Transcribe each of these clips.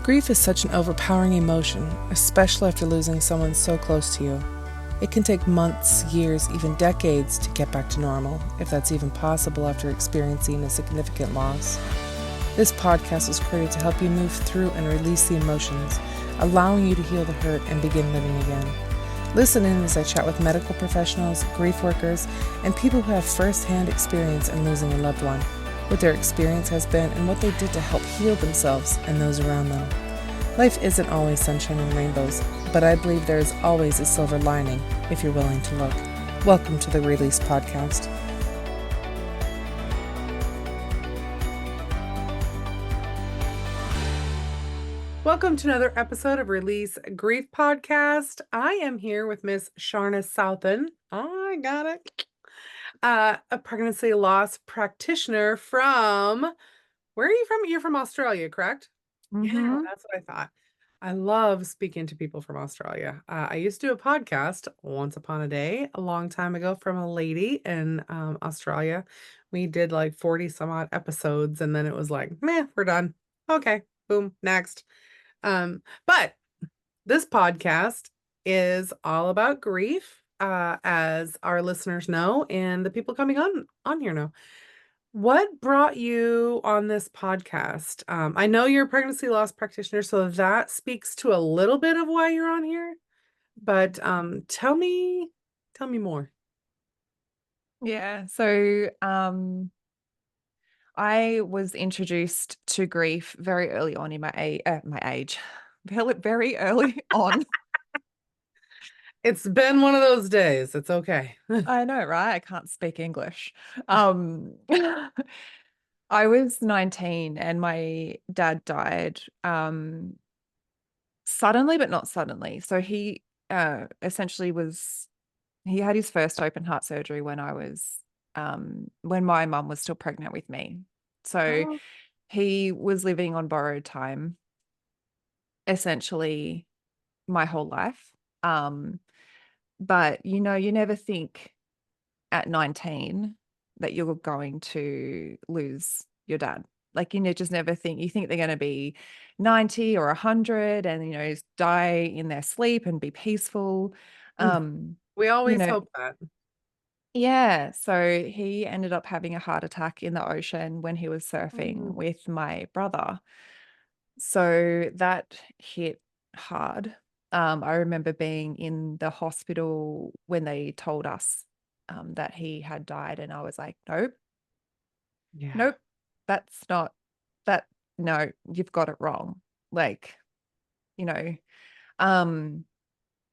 Grief is such an overpowering emotion, especially after losing someone so close to you. It can take months, years, even decades to get back to normal, if that's even possible after experiencing a significant loss. This podcast was created to help you move through and release the emotions, allowing you to heal the hurt and begin living again. Listen in as I chat with medical professionals, grief workers, and people who have first-hand experience in losing a loved one, what their experience has been, and what they did to help heal themselves and those around them. Life isn't always sunshine and rainbows, but I believe there is always a silver lining if you're willing to look. Welcome to the Release Podcast. Welcome to another episode of Release Grief Podcast. I am here with Miss Sharna Southan. I got it. A pregnancy loss practitioner from, where are you from? You're from Australia, correct? Yeah, that's what I thought. I love speaking to people from Australia. I used to do a podcast once upon a day, a long time ago, from a lady in Australia. We did like 40 some odd episodes, and then it was like, meh, we're done. Okay, boom, next. But this podcast is all about grief, as our listeners know, and the people coming on here know. What brought you on this podcast? I know you're a pregnancy loss practitioner, so that speaks to a little bit of why you're on here. But tell me more. Yeah. So I was introduced to grief very early on in my age, very early on. It's been one of those days. It's okay. I know, right? I can't speak English. Um, I was 19 and my dad died suddenly, but not suddenly. So he essentially he had his first open heart surgery when when my mum was still pregnant with me. So Oh, he was living on borrowed time essentially my whole life. But you never think at 19 that you're going to lose your dad. Like, just never think. You think they're going to be 90 or 100 and, die in their sleep and be peaceful. we You always know, hope that. yeah. So he ended up having a heart attack in the ocean when he was surfing Mm, with my brother. So that hit hard. I remember being in the hospital when they told us that he had died, and I was like, nope, yeah. nope, that's not that. No, you've got it wrong. Like, you know, um,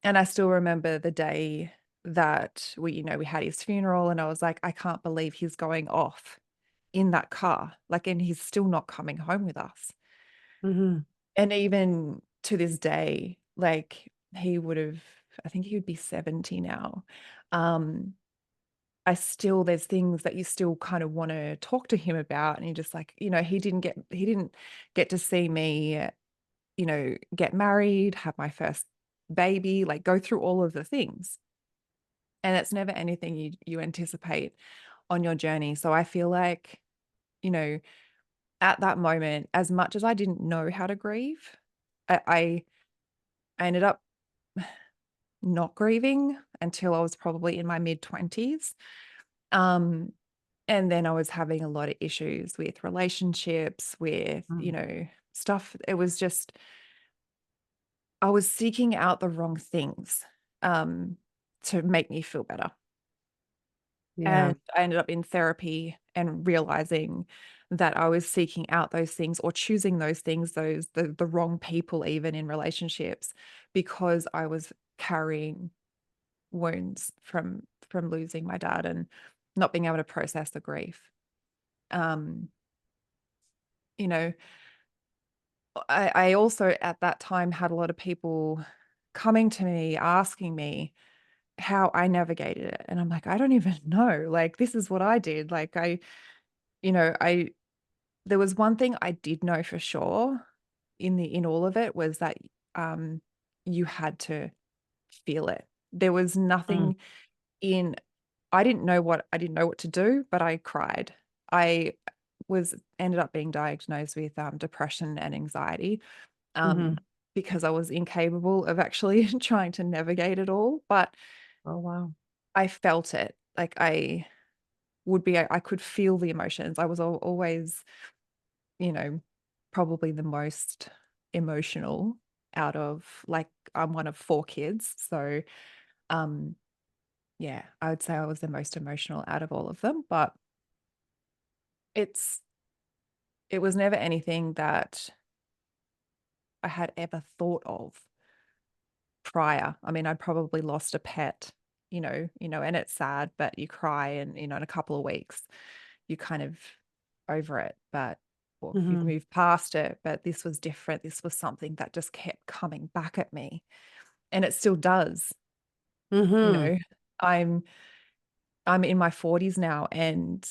and I still remember the day that we had his funeral, and I was like, I can't believe he's going off in that car, like, and he's still not coming home with us. Hmm. And even to this day, like I think he would be 70 now. Um, there's things that you still kind of want to talk to him about. And you're just like, he didn't get to see me, get married, have my first baby, like go through all of the things. And it's never anything you anticipate on your journey. So I feel like, you know, at that moment, as much as I didn't know how to grieve, I I ended up not grieving until I was probably in my mid-20s. Um, and then I was having a lot of issues with relationships, with, stuff. It was just, I was seeking out the wrong things um, to make me feel better. Yeah. And I ended up in therapy and realizing that I was seeking out those things or choosing those things, the wrong people, even in relationships, because I was carrying wounds from losing my dad and not being able to process the grief. Um, you know, I also at that time had a lot of people coming to me asking me how I navigated it. And I'm like, I don't even know. Like, this is what I did. Like, I there was one thing I did know for sure in all of it was that um you had to feel it. There was Mm. nothing in I didn't know what to do, but I cried. I ended up being diagnosed with depression and anxiety. um, Mhm. because I was incapable of actually trying to navigate it all. But Oh, wow. I felt it. Like I could feel the emotions. I was always, you know, probably the most emotional out of, like, I'm one of 4 kids. So, um, yeah, I would say I was the most emotional out of all of them, but it's it was never anything that I had ever thought of prior. I mean, I'd probably lost a pet, and it's sad, but you cry and, in a couple of weeks, you kind of over it, but or you've Mhm. moved past it, but this was different. This was something that just kept coming back at me, and it still does, you Mhm. know. I'm I'm in my 40s now, and,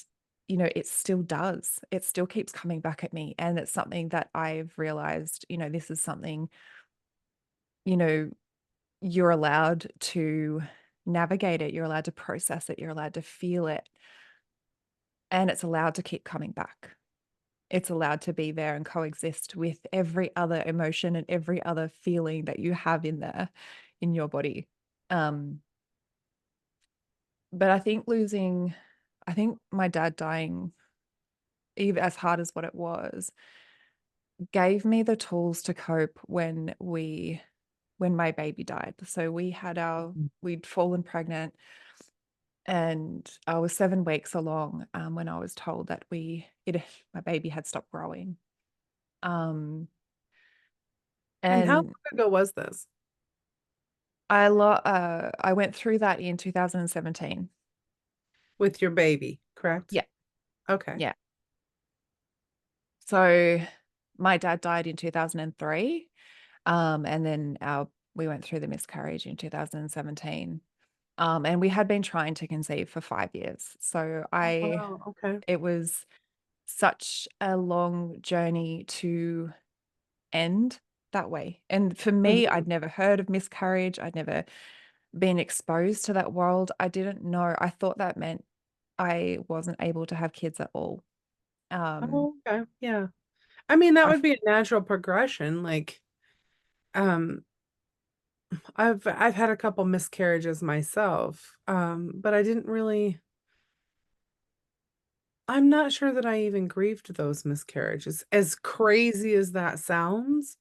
it still does. It still keeps coming back at me, and it's something that I've realized, this is something, you know, you're allowed to navigate it, you're allowed to process it, you're allowed to feel it, and it's allowed to keep coming back. It's allowed to be there and coexist with every other emotion and every other feeling that you have in there in your body. Um, but I think my dad dying, even as hard as what it was, gave me the tools to cope when my baby died. So we'd fallen pregnant, and I was 7 weeks along, when I was told that my baby had stopped growing. Um, And how long and ago was this I went through that in 2017. with your baby, correct? Yeah, Okay. yeah. So my dad died in 2003, and then we went through the miscarriage in 2017. And we had been trying to conceive for 5 years. So Oh, wow. Okay. it was such a long journey to end that way. And for me, Mhm. I'd never heard of miscarriage. I'd never been exposed to that world. I didn't know. I thought that meant I wasn't able to have kids at all. Um, Oh, okay. Yeah. I mean, that I would be a natural progression. Like, um, I've had a couple miscarriages myself, but I didn't really I'm not sure that I even grieved those miscarriages, as crazy as that sounds,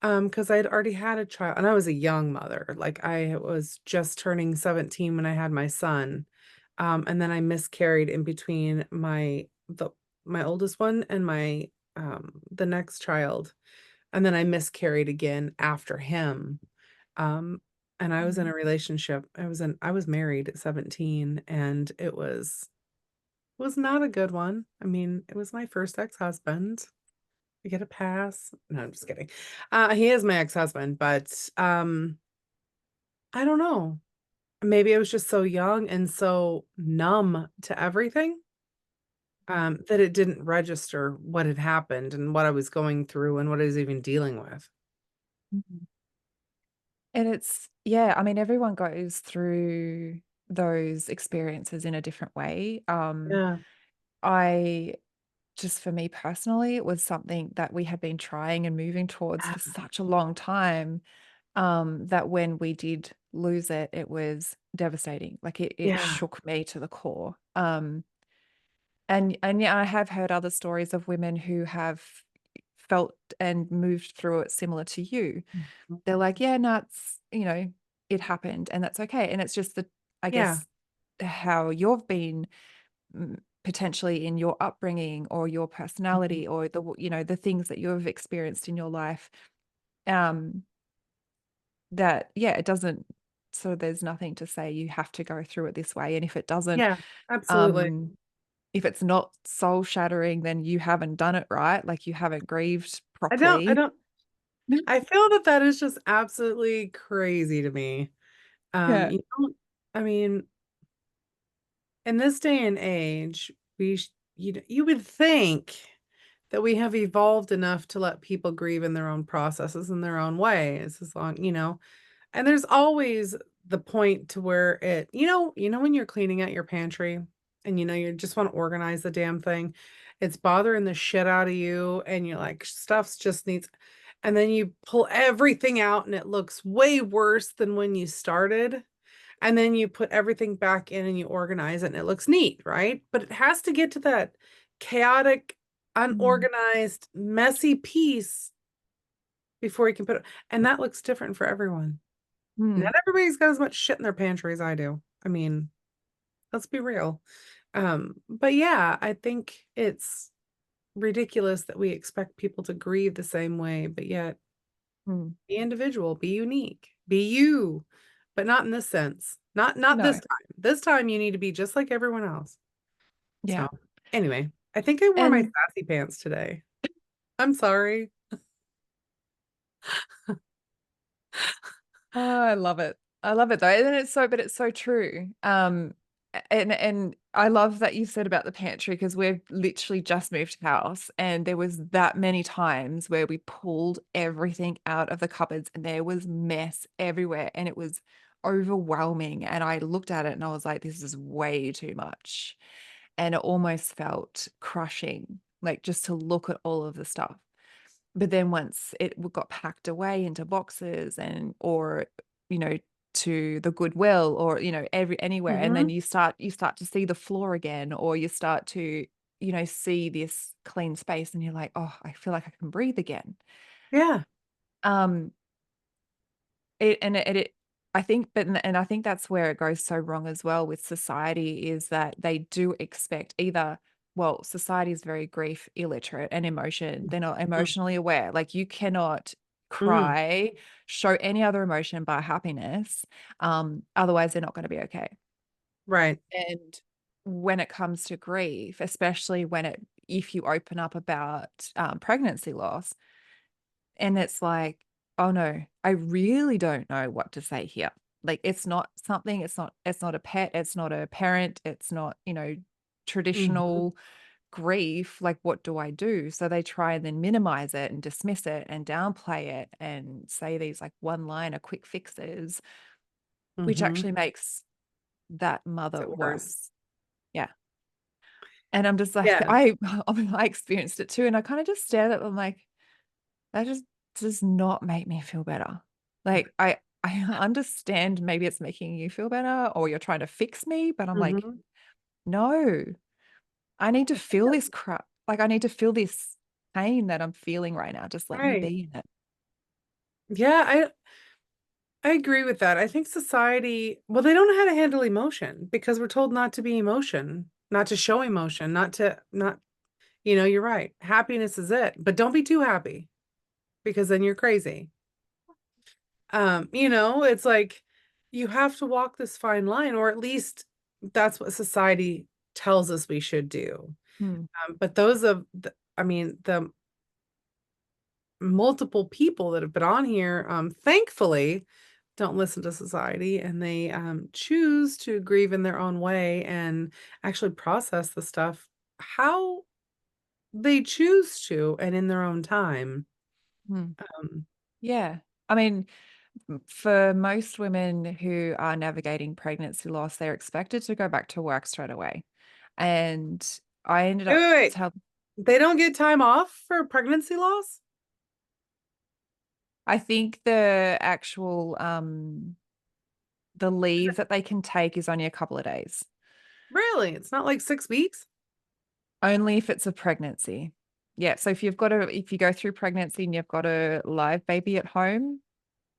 because 'cause I'd already had a child and I was a young mother, like, I was just turning 17 when I had my son, and then I miscarried in between my oldest one and the next child, and then I miscarried again after him, um, and I was in Mhm. a relationship. I was married at 17, and it was not a good one. I mean, it was my first ex-husband. I get a pass. No, I'm just kidding. He is my ex-husband, but, I don't know. Maybe I was just so young and so numb to everything, that it didn't register what had happened and what I was going through and what I was even dealing with. Mhm. And yeah, I mean, everyone goes through those experiences in a different way. Yeah, I just for me personally, it was something that we had been trying and moving towards for such a long time, that when we did lose it, it was devastating. Like it yeah, shook me to the core. And yeah, I have heard other stories of women who have felt and moved through it similar to you. mhm. They're like, "Yeah, no, it happened and that's okay." And it's just I Yeah, guess, how you've been, potentially in your upbringing or your mhm. personality or the things that you've experienced in your life, um, that, yeah, it doesn't so there's nothing to say you have to go through it this way, and Yeah, absolutely. um if it's not soul shattering, then you haven't done it right, like, you haven't grieved I properly. don't I feel that that is just absolutely crazy to me. Yeah. You don't I mean, in this day and age, you would think that we have evolved enough to let people grieve in their own processes in their own ways as long and there's always the point to where when you're cleaning out your pantry and you just want to organize the damn thing, it's bothering the shit out of you and you're like stuff's just needs and then you pull everything out and it looks way worse than when you started. And then you put everything back in and you organize it and it looks neat, right? But it has to get to that chaotic, Mm. unorganized, messy piece before you can put it. And that looks different for everyone. Not Mm. everybody's got as much shit in their pantry as I do. I mean, let's be real. But yeah, I think it's ridiculous that we expect people to grieve the same way, but yet Mm. be individual, be unique, be you, but not in this sense. Not this No. time. This time you need to be just like everyone else. Yeah. So anyway, I think I wore my And sassy pants today. I'm sorry. oh, I love it. I love it though. And it's so true. And I love that you said about the pantry because we've literally just moved house and there was that many times where we pulled everything out of the cupboards and there was mess everywhere and it was overwhelming. And I looked at it and I was like, this is way too much. And it almost felt crushing, like just to look at all of the stuff. But then once it got packed away into boxes and or you know to the Goodwill or every anywhere, and then Hmm. you start to see the floor again, or you start to see this clean space and you're like, oh, I feel like I can breathe again. Yeah. um it I think, and I think that's where it goes so wrong as well with society, is that they do expect either, well, society is very grief illiterate and emotion. They're not emotionally aware. Like you cannot Mm-hmm. cry, show any other emotion but happiness. Otherwise they're not going to be okay. Right. And when it comes to grief, especially if you open up about pregnancy loss, and it's like, oh no, I really don't know what to say here. Like it's not something, it's not a pet, it's not a parent, it's not, Hmm. traditional grief. Like, what do I do? So they try and then minimize it and dismiss it and downplay it and say these like one-liner quick fixes, which Hmm. actually makes that Makes mother it worse. worse. Yeah. And I'm just like, Yeah. I experienced it too. And I kind of just stared at them like, that just does not make me feel better. Like I understand maybe it's making you feel better or you're trying to fix me, but I'm like, Hmm. no, I need to feel this crap. Like I need to feel this pain that I'm feeling right now. Just let me Right. be in it. Yeah, I agree with that. I think society, well, they don't know how to handle emotion because we're told not to be emotion, not to show emotion, not, you're right. Happiness is it, but don't be too happy because then you're crazy. It's like you have to walk this fine line, or at least that's what society tells us we should do. Hmm. But I mean, the multiple people that have been on here, thankfully, don't listen to society and they choose to grieve in their own way and actually process the stuff how they choose to and in their own time. Hmm. Um, Yeah. I mean, for most women who are navigating pregnancy loss, they're expected to go back to work straight away. And I ended wait, up wait, wait. tell They don't get time off for pregnancy loss? I think the Is leave it that they can take is only a couple of days. really? It's not like 6 weeks? Only if it's a pregnancy. Yeah. So if you go through pregnancy and you've got a live baby at home,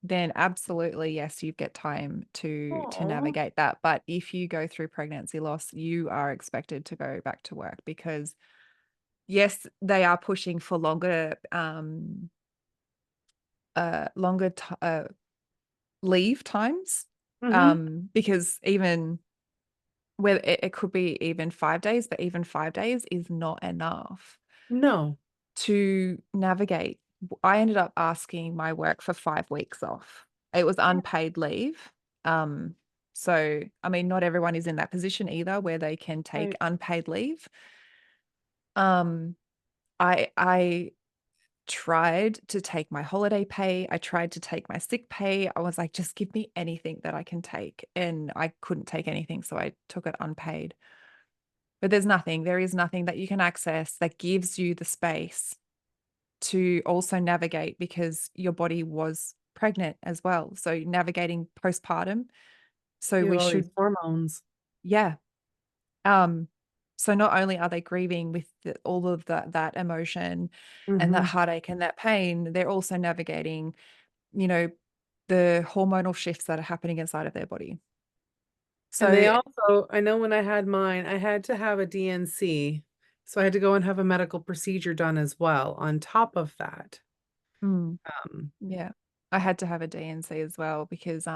then absolutely yes, you get time to Oh. navigate that. But if you go through pregnancy loss, you are expected to go back to work because yes, they are pushing for longer leave times. Mm-hmm. Because even where it could be even 5 days, but even 5 days is not enough No. to navigate. I ended up asking my work for 5 weeks off. It was unpaid leave. Um, so I mean, not everyone is in that position either where they can take Right. unpaid leave. Um, I tried to take my holiday pay. I tried to take my sick pay. I was like, just give me anything that I can take. And I couldn't take anything. So I took it unpaid. But there is nothing that you can access that gives you the space to also navigate because your body was pregnant as well. So navigating postpartum. So You have we all these should, hormones. yeah. Um, so not only are they grieving with all of that emotion and that Mhm. heartache and that pain, they're also navigating, you know, the hormonal shifts that are happening inside of their body. And they So, also I know when I had mine, I had to have a DNC, so I had to go and have a medical procedure done as well on top of that. mm, Um, yeah, I had to have a DNC as well because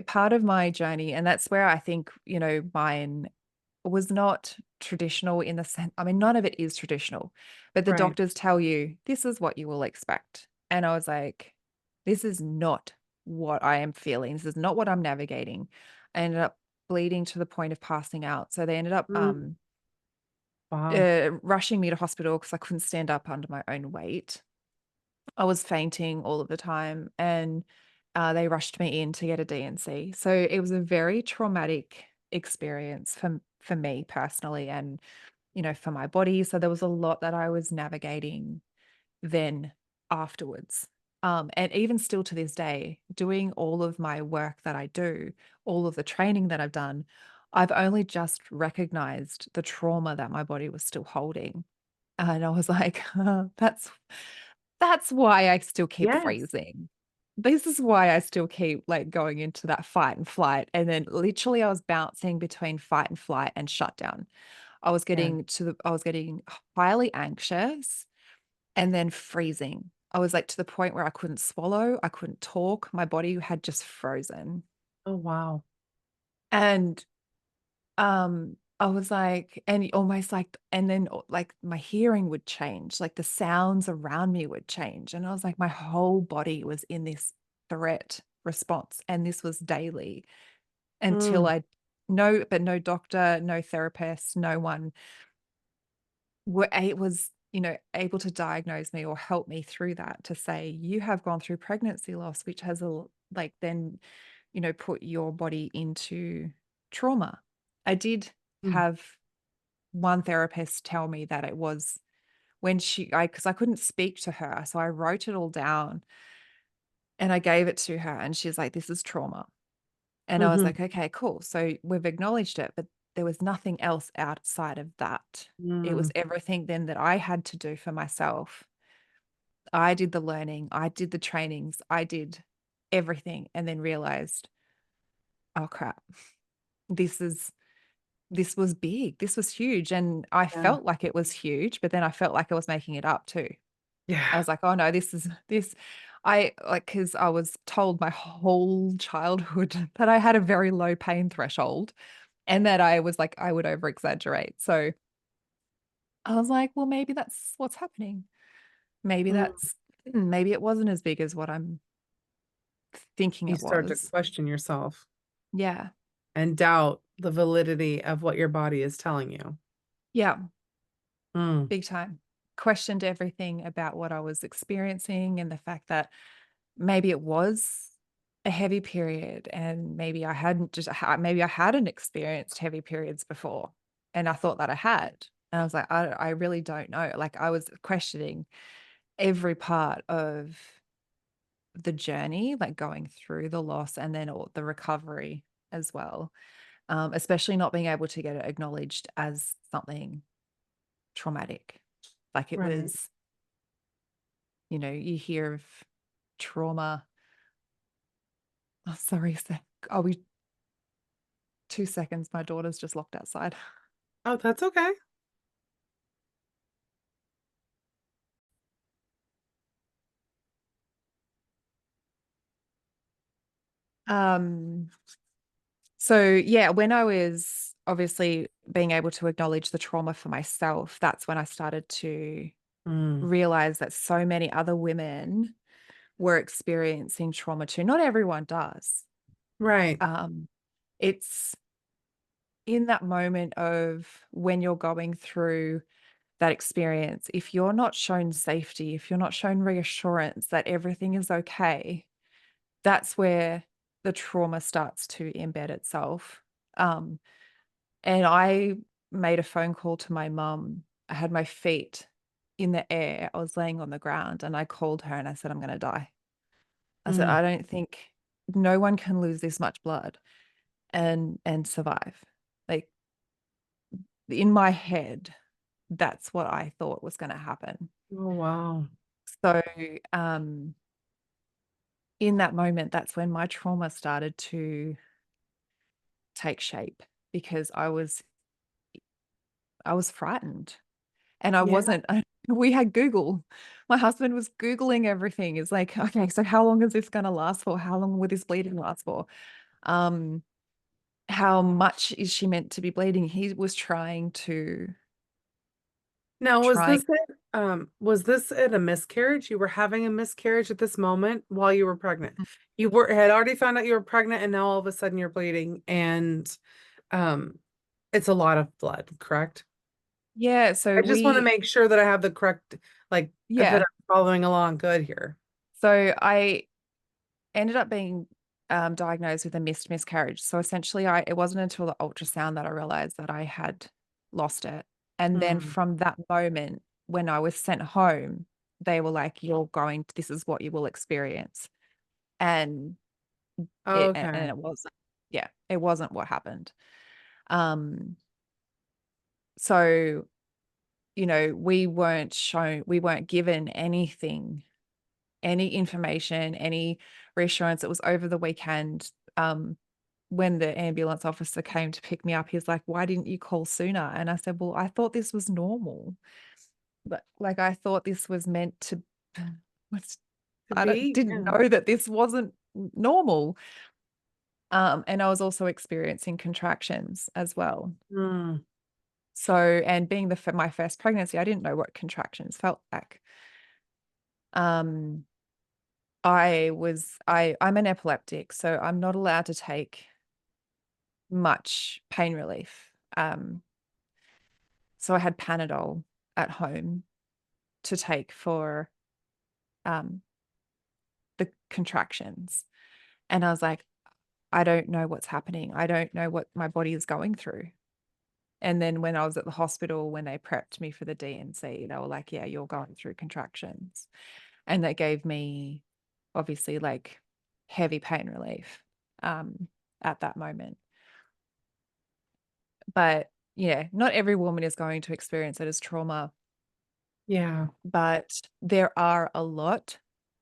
part of my journey, and that's where I think, mine was not traditional in the sense, I mean, none of it is traditional, but the right. doctors tell you this is what you will expect. And I was like, this is not what I am feeling. This is not what I'm navigating. I ended up bleeding to the point of passing out. So they ended up Mm, wow. rushing me to hospital because I couldn't stand up under my own weight. I was fainting all of the time, and they rushed me in to get a DNC. So it was a very traumatic experience for me personally, and for my body. So there was a lot that I was navigating then afterwards. And even still to this day, doing all of my work that I do, all of the training that I've done, I've only just recognized the trauma that my body was still holding. And I was like, that's why I still keep Yes. freezing. This is why I still keep like going into that fight and flight. And then literally I was bouncing between fight and flight and shutdown. Yeah. I was getting highly anxious and then freezing. I was like to the point where I couldn't swallow, I couldn't talk. My body had just frozen. Oh, wow. And I was like, and almost like, and then like my hearing would change, like the sounds around me would change. And I was like, my whole body was in this threat response. And this was daily until Mm, no doctor, no therapist, no one was, able to diagnose me or help me through that to say, you have gone through pregnancy loss, which has like then, put your body into trauma. I did mm, have one therapist tell me that it was when because I couldn't speak to her. So I wrote it all down and I gave it to her and she's like, this is trauma. And I was mhm, like, okay, cool. So we've acknowledged it, but there was nothing else outside of that. It was mm, everything then that I had to do for myself. I did the learning, I did the trainings, I did everything, and then realized, oh crap, this is this was big. This was huge. And I yeah. felt like it was huge, but then I felt like I was making it up too. I Yeah. was like, oh no, this is this. I like, because I was told my whole childhood that I had a very low pain threshold and that I was like, I would over exaggerate. So I was like, well, maybe that's what's happening. Maybe Mm. maybe it wasn't as big as what I'm thinking You it start to was. question yourself Yeah. and doubt the validity of what your body is telling you. Yeah. Mm, Big time. Questioned everything about what I was experiencing and the fact that maybe it was a heavy period and maybe I hadn't experienced heavy periods before and I thought that I had. And I was like, I really don't know. Like I was questioning every part of the journey, like going through the loss and then all the recovery as well. Especially not being able to get it acknowledged as something traumatic. Like it right. was, you hear of trauma. Oh, sorry, are we 2 seconds? My daughter's just locked outside. Oh, that's okay. Um, so yeah, when I was obviously being able to acknowledge the trauma for myself, that's when I started to Mm, realize that so many other women were experiencing trauma too. Not everyone does. right. Um, it's in that moment of when you're going through that experience, if you're not shown safety, if you're not shown reassurance that everything is okay, that's where the trauma starts to embed itself. Um, and I made a phone call to my mum. I had my feet in the air. I was laying on the ground and I called her and I said, I'm going to die. I said, Mm. I don't think no one can lose this much blood and survive. Like in my head, that's what I thought was going to happen. Oh, wow. So, in that moment, that's when my trauma started to take shape because I was frightened and I Yeah. wasn't we had Google. My husband was Googling everything. It's like, okay, so how long is this going to last for? How long will this bleeding last for? Um, how much is she meant to be bleeding? He was trying to Now, try. was this at a miscarriage? You were having a miscarriage at this moment while you were pregnant. You had already found out you were pregnant, and now all of a sudden you're bleeding, and um, it's a lot of blood, correct? Yeah, so I just want to we make sure that I have the correct, like, that yeah. I'm following along good here. So I ended up being diagnosed with a missed miscarriage. So essentially, it wasn't until the ultrasound that I realized that I had lost it. And then Hmm. from that moment, when I was sent home, they were like, this is what you will experience. And Okay. it wasn't, yeah, it wasn't what happened. Um, so, we weren't given any information, any reassurance. It was over the weekend. When the ambulance officer came to pick me up, he's like, "Why didn't you call sooner?" And I said, "Well, I thought this was normal. But like I thought this was meant to what's To I be, didn't yeah. know that this wasn't normal." And I was also experiencing contractions as well. Mm. So, and being my first pregnancy, I didn't know what contractions felt like. Um, I'm an epileptic, so I'm not allowed to take much pain relief. So I had Panadol at home to take for um, the contractions. And I was like, I don't know what's happening. I don't know what my body is going through. And then when I was at the hospital, when they prepped me for the DNC, they were like, yeah, you're going through contractions. And that gave me obviously like heavy pain relief um, at that moment. But yeah, not every woman is going to experience it as trauma, Yeah. but there are a lot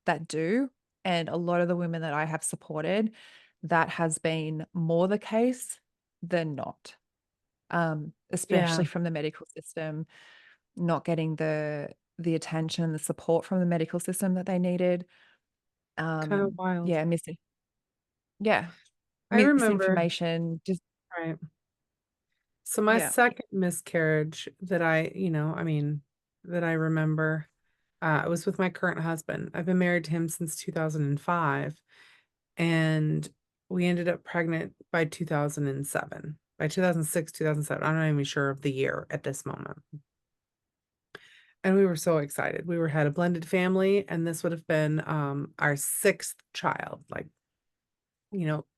that do. And a lot of the women that I have supported, that has been more the case than not, Yeah. especially from the medical system, not getting the attention, the support from the medical system that they needed. Kind of wild. Yeah, yeah, I remember, misinformation, just right. So my yeah. second miscarriage that I mean, that I remember, I was with my current husband. I've been married to him since 2005, and we ended up pregnant by 2007. By 2006, 2007. I'm not even sure of the year at this moment. And we were so excited. Had a blended family, and this would have been our sixth child, like,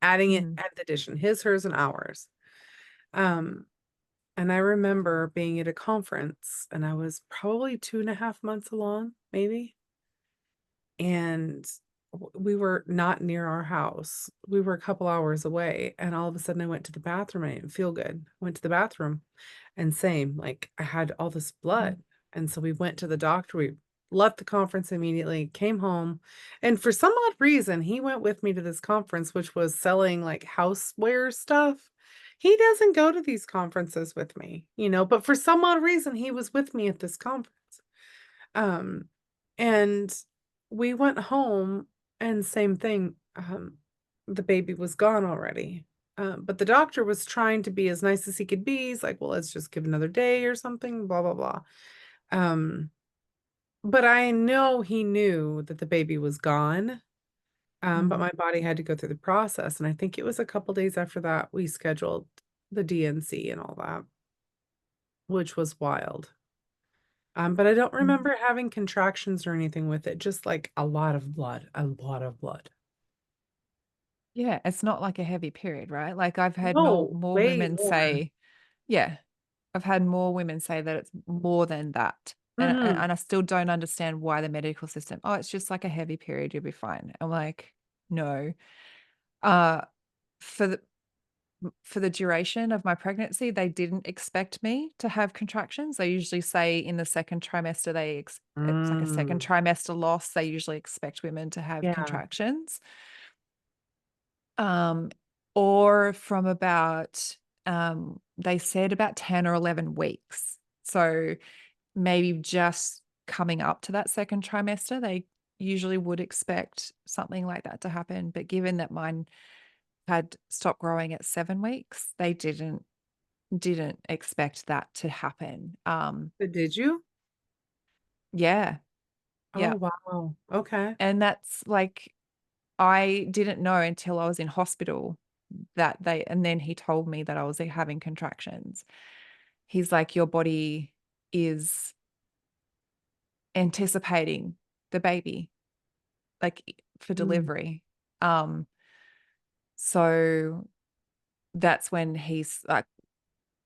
adding it Mhm. at the addition, his, hers, and ours. Um, And I remember being at a conference, and I was probably 2.5 months along, maybe. And we were not near our house. We were a couple hours away. And all of a sudden, I went to the bathroom. I didn't feel good. Went to the bathroom, and same, like I had all this Mhm. blood. And so we went to the doctor. We left the conference immediately, came home. And for some odd reason, he went with me to this conference, which was selling like houseware stuff. He doesn't go to these conferences with me, but for some odd reason, he was with me at this conference. Um, and we went home, and same thing, the baby was gone already. But the doctor was trying to be as nice as he could be. He's like, well, let's just give another day or something, blah, blah, blah. Um, but I know he knew that the baby was gone. But Mhm. my body had to go through the process. And I think it was a couple days after that we scheduled the DNC and all that, which was wild. But I don't Mhm. remember having contractions or anything with it, just like a lot of blood, a lot of blood. Yeah, it's not like a heavy period, right? Like I've had No, more way women more. say, yeah, I've had more women say that it's more than that. Mhm. And I still don't understand why the medical system, "Oh, it's just like a heavy period, you'll be fine." I'm like, "No." Uh, for the for the duration of my pregnancy, they didn't expect me to have contractions. They usually say in the 2nd trimester, it's like a 2nd Mm. trimester loss, they usually expect women to have Yeah. contractions. Um, or from about, they said about 10 or 11 weeks. So maybe just coming up to that 2nd trimester, they usually would expect something like that to happen. But given that mine had stopped growing at 7 weeks, they didn't expect that to happen. But did you? Yeah, Oh, yeah. wow. Okay. And that's like I didn't know until I was in hospital that they and then he told me that I was, like, having contractions. He's like, "Your body is anticipating the baby, like, for Mm. delivery." Um, so that's when he's like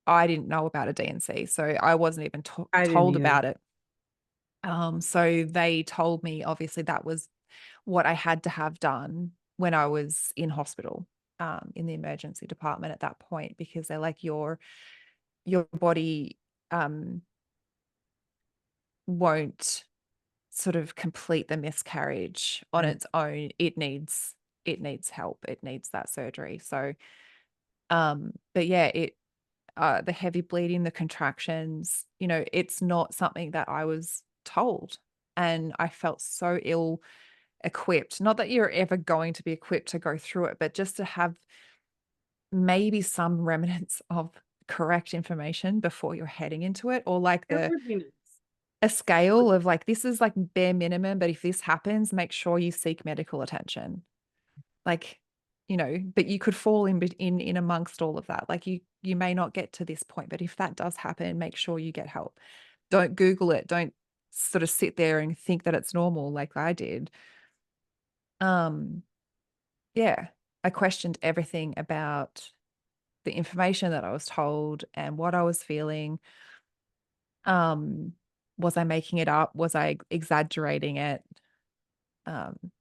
I didn't know about a D&C, so I wasn't even I didn't told either. about it. So they told me obviously that was what I had to have done when I was in hospital, in the emergency department at that point, because they're like, your body, um, won't sort of complete the miscarriage on Right. its own. It needs help. It needs that surgery. So, but yeah, the heavy bleeding, the contractions, it's not something that I was told. And I felt so ill equipped. Not that you're ever going to be equipped to go through it, but just to have maybe some remnants of correct information before you're heading into it, or like It would be nice. a scale of like, this is like bare minimum, but if this happens, make sure you seek medical attention. Like, but you could fall in amongst all of that. Like you may not get to this point, but if that does happen, make sure you get help. Don't Google it. Don't sort of sit there and think that it's normal like I did. Um, yeah, I questioned everything about the information that I was told and what I was feeling. Um, was I making it up? Was I exaggerating it? Um,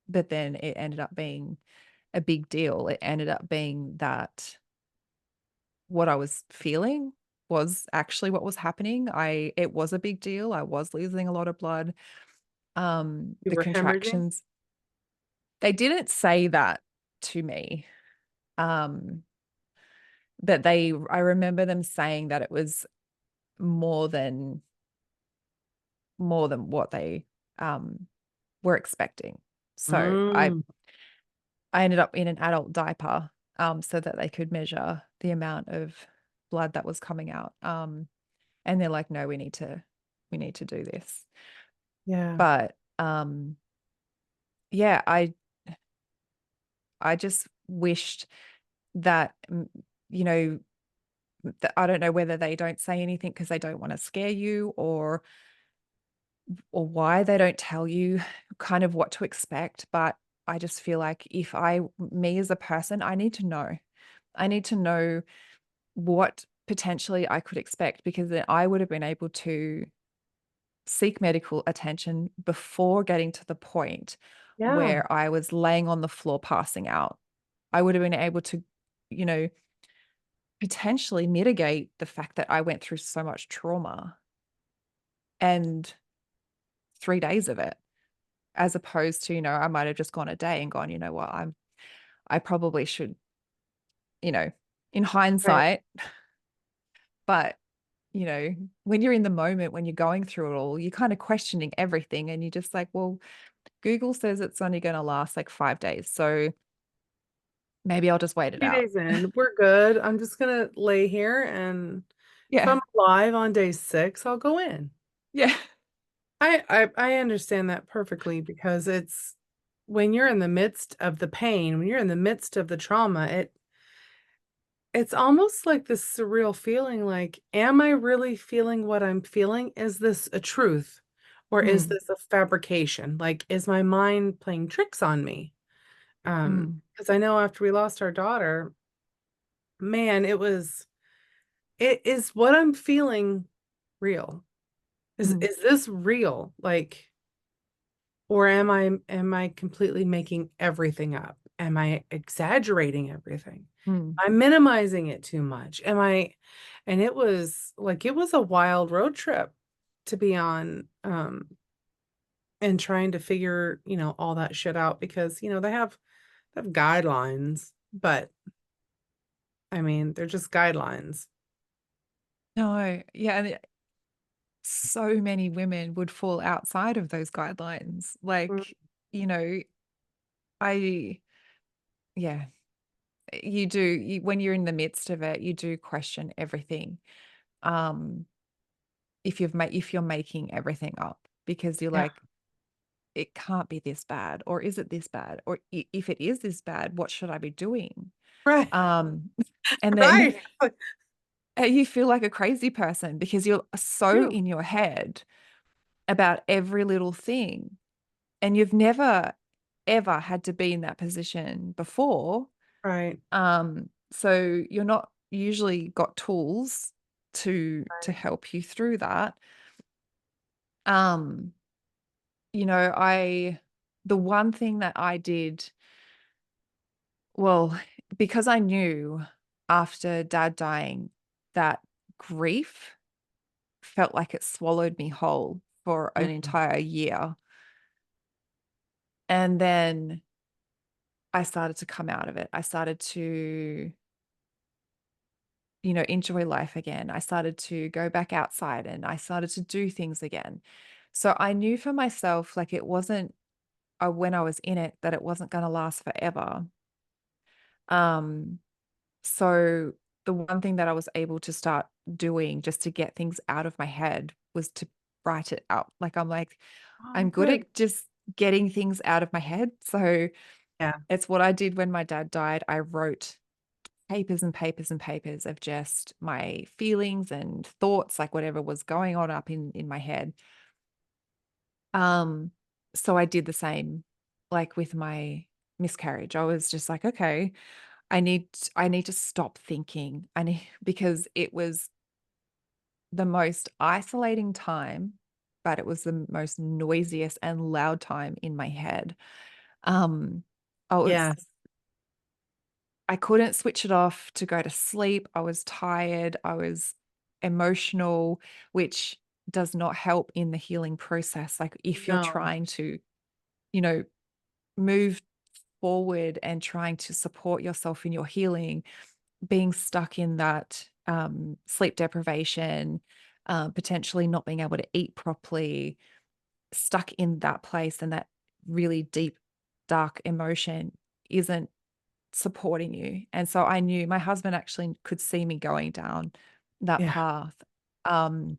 but then it ended up being a big deal. It ended up being that what I was feeling was actually what was happening. It was a big deal. I was losing a lot of blood. You The were hemorrhaging? contractions, they didn't say that to me. Um, but I remember them saying that it was more than what they um were expecting. So Mm. I ended up in an adult diaper, so that they could measure the amount of blood that was coming out. And they're like, "No, we need to do this." Yeah. But, yeah, I just wished that, you know, that I don't know whether they don't say anything because they don't wanna scare you, or why they don't tell you kind of what to expect, but I just feel like if me as a person, I need to know. I need to know what potentially I could expect, because then I would have been able to seek medical attention before getting to the point Yeah. where I was laying on the floor passing out. I would have been able to, you know, potentially mitigate the fact that I went through so much trauma and 3 days of it, as opposed to, I might have just gone a day and gone, "You know what? I probably should," you know, in Right. hindsight, but, when you're in the moment, when you're going through it all, you're kind of questioning everything and you're just like, "Well, Google says it's only gonna last like 5 days, so maybe I'll just wait it 3 out." days in, we're good. I'm just gonna lay here, and if Yeah. I'm alive on day 6, I'll go in. Yeah. I understand that perfectly because it's when you're in the midst of the pain, when you're in the midst of the trauma, it's almost like this surreal feeling like, am I really feeling what I'm feeling? Is this a truth or is Mm, this a fabrication? Like, is my mind playing tricks on me? mm. Because I know after we lost our daughter, man, it is what I'm feeling real? Mm, Is this real? Like, or am I completely making everything up? Am I exaggerating everything? mm. I'm minimizing it too much. And it was like it was a wild road trip to be on, and trying to figure, all that shit out because, they have guidelines, but I mean, they're just guidelines. No, yeah, and so many women would fall outside of those guidelines. Mm. Like, you know, I, yeah, you do, when you're in the midst of it, you do question everything. Um, if you're making everything up because you're Yeah. like, it can't be this bad, or is it this bad? Or if it is this bad, what should I be doing? Right. Um, and then Right. Like, you feel like a crazy person because you're so you. in your head about every little thing. And you've never ever had to be in that position before. Right. So you're not usually got tools to Right. help you through that. Um, I the one thing that I did, well, because I knew after dad dying that grief felt like it swallowed me whole for an Mhm. entire year. And then I started to come out of it. I started to, enjoy life again. I started to go back outside and I started to do things again. So I knew for myself, like it wasn't, when I was in it, that it wasn't going to last forever. Um, so the one thing that I was able to start doing just to get things out of my head was to write it out. Like I'm like, Oh, I'm good good. at just getting things out of my head. So Yeah. it's what I did when my dad died. I wrote papers and papers and papers of just my feelings and thoughts, like whatever was going on up in my head. Um, so I did the same, like with my miscarriage. I was just like, okay, I need to stop thinking. I need because it was the most isolating time, but it was the most noisiest and loud time in my head. Um, I was Yes. I couldn't switch it off to go to sleep. I was tired. I was emotional, which does not help in the healing process. Like if you're No. trying to, you know, move forward and trying to support yourself in your healing, being stuck in that sleep deprivation, potentially not being able to eat properly, stuck in that place and that really deep, dark emotion isn't supporting you. And so I knew my husband actually could see me going down that Yeah. path. Um,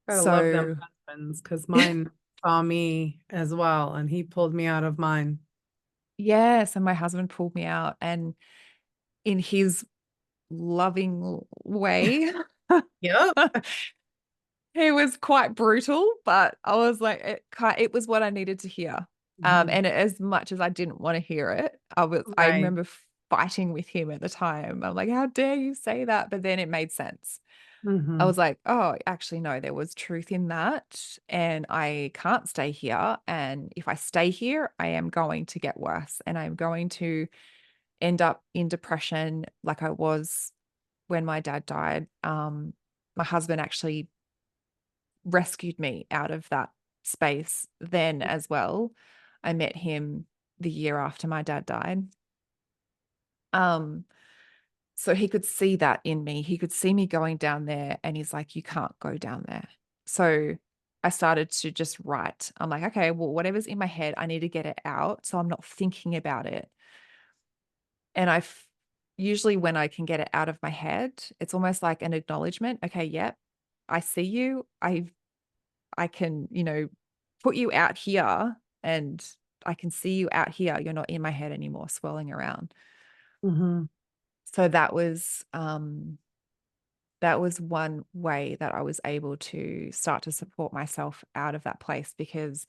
Gotta love them so husbands because mine saw me as well and he pulled me out of mine. yes, and my husband pulled me out and in his loving way. Yep. He was quite brutal, but I was like, it was what I needed to hear. Mhm. And as much as I didn't want to hear it, I Right. remember fighting with him at the time. I'm like, how dare you say that? But then it made sense. I Mhm. was like, oh, actually, no, there was truth in that. And I can't stay here. And if I stay here, I am going to get worse and I'm going to end up in depression like I was when my dad died. My husband actually rescued me out of that space then as well. I met him the year after my dad died. Um, so he could see that in me. He could see me going down there and he's like, you can't go down there. So I started to just write. I'm like, okay, well, whatever's in my head, I need to get it out. So I'm not thinking about it. And usually when I can get it out of my head, it's almost like an acknowledgement. Okay, yep, I see you. I can, put you out here and I can see you out here. You're not in my head anymore, swirling around. Mhm. So that was one way that I was able to start to support myself out of that place because